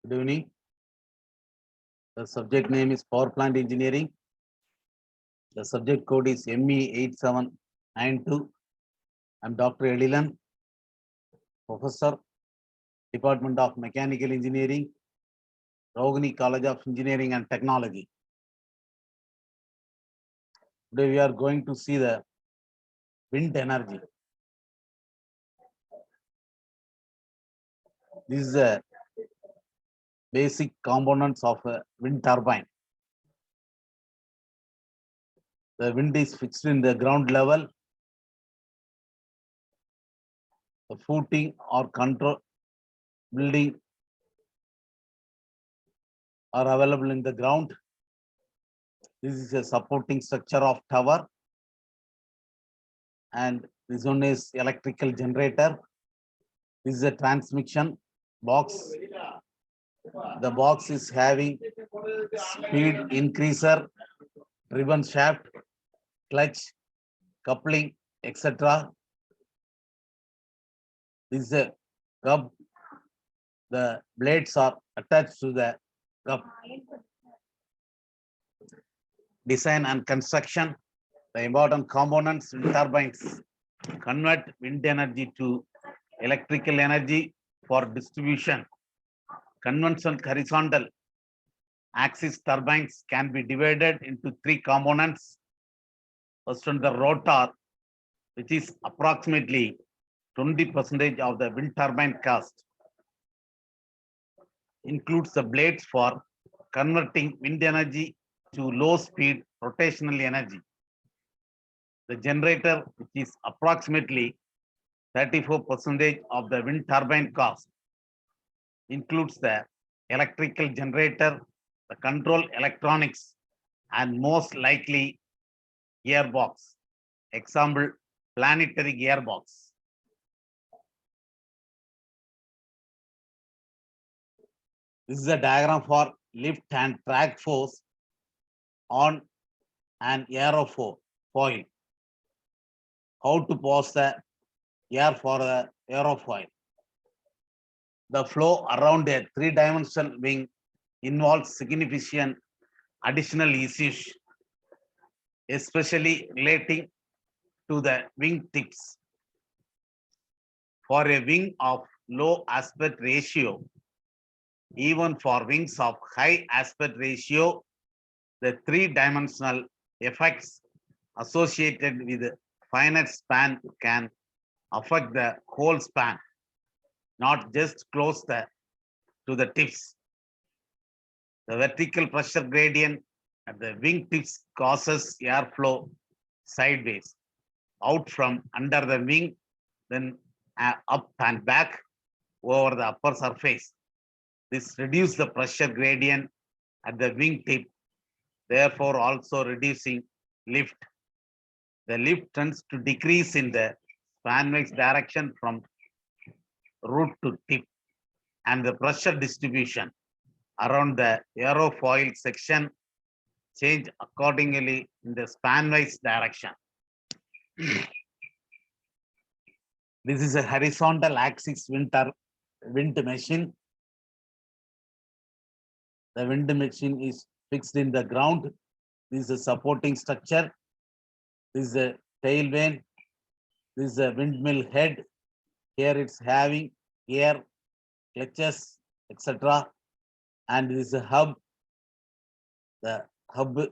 Good evening. The subject name is Power Plant Engineering. The subject code is ME8792. I'm Dr. Elilan, Professor, Department of Mechanical Engineering, Rohini College of Engineering and Technology. Today we are going to see the wind energy. This is the basic components of a wind turbine. The wind is fixed in the ground level. The footing or control building are available in the ground. This is a supporting structure of tower. And this one is electrical generator. This is a transmission box. The box is having speed increaser, driven shaft, clutch, coupling, etc. This is a hub. The blades are attached to the hub. Design and construction. The important components: wind turbines convert wind energy to electrical energy for distribution. Conventional horizontal axis turbines can be divided into three components. First one, the rotor, which is approximately 20% of the wind turbine cost. Includes the blades for converting wind energy to low speed rotational energy. The generator, which is approximately 34% of the wind turbine cost, includes the electrical generator, the control electronics, and most likely gearbox. Example, planetary gearbox. This is a diagram for lift and drag force on an aerofoil. How to pass the air for the aerofoil. The flow around a three-dimensional wing involves significant additional issues, especially relating to the wing tips. For a wing of low aspect ratio, even for wings of high aspect ratio, the three-dimensional effects associated with the finite span can affect the whole span, not just close to the tips. The vertical pressure gradient at the wing tips causes airflow sideways, out from under the wing, then up and back over the upper surface. This reduces the pressure gradient at the wing tip, therefore also reducing lift. The lift tends to decrease in the spanwise direction from root to tip, and the pressure distribution around the aerofoil section change accordingly in the spanwise direction. This is a horizontal axis wind machine. The wind machine is fixed in the ground. This is a supporting structure. This is a tail vane. This is a windmill head. Here it's having gear, clutches, etc. And this is a hub. The hub, this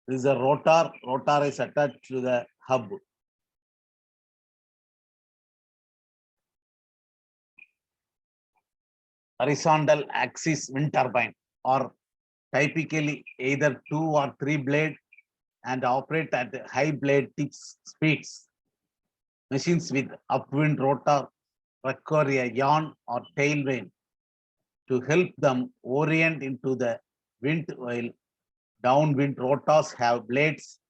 is a rotor. Rotor is attached to the hub. Horizontal axis wind turbine are typically either 2 or 3 blade and operate at high blade tip speeds. Machines with upwind rotor require a yaw or tail vane to help them orient into the wind, while downwind rotors have blades.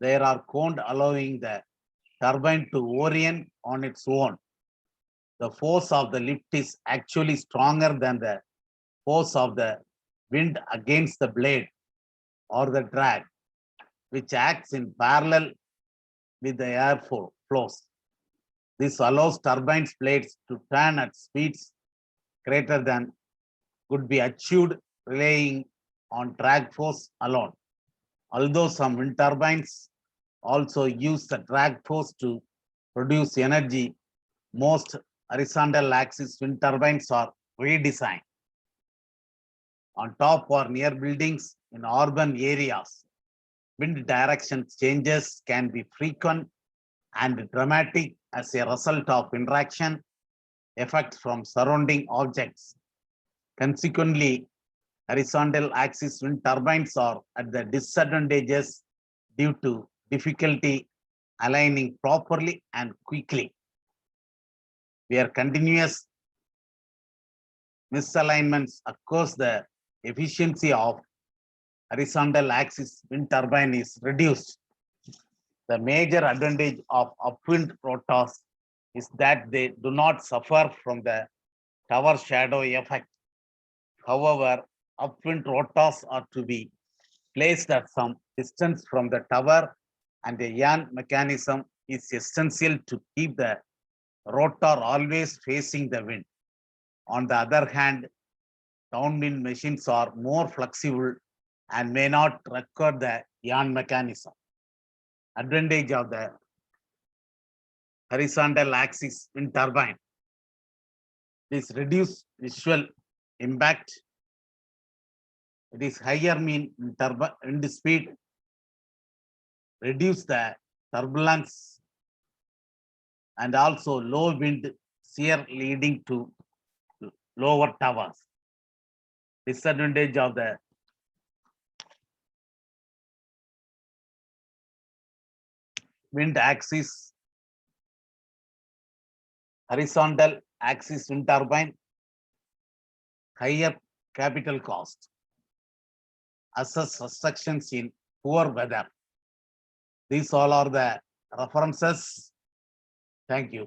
They are coned, allowing the turbine to orient on its own. The force of the lift is actually stronger than the force of the wind against the blade or the drag, which acts in parallel with the air flows. This allows turbines blades to turn at speeds greater than could be achieved relying on drag force alone. Although some wind turbines also use the drag force to produce energy, most horizontal axis wind turbines are redesigned on top or near buildings in urban areas. Wind direction changes can be frequent and dramatic as a result of interaction effects from surrounding objects. Consequently, horizontal axis wind turbines are at the disadvantages due to difficulty aligning properly and quickly. Where continuous misalignments occurs, the efficiency of horizontal axis wind turbine is reduced. The major advantage of upwind rotors is that they do not suffer from the tower shadow effect. However, upwind rotors are to be placed at some distance from the tower, and a yaw mechanism is essential to keep the rotor always facing the wind. On the other hand, downwind machines are more flexible and may not require the yaw mechanism. Advantage of the horizontal axis wind turbine is reduced visual impact. It is higher mean wind speed, reduce the turbulence, and also low wind shear leading to lower towers. Disadvantage of the wind axis, horizontal axis wind turbine, higher capital cost, assess restrictions in poor weather. These all are the references. Thank you.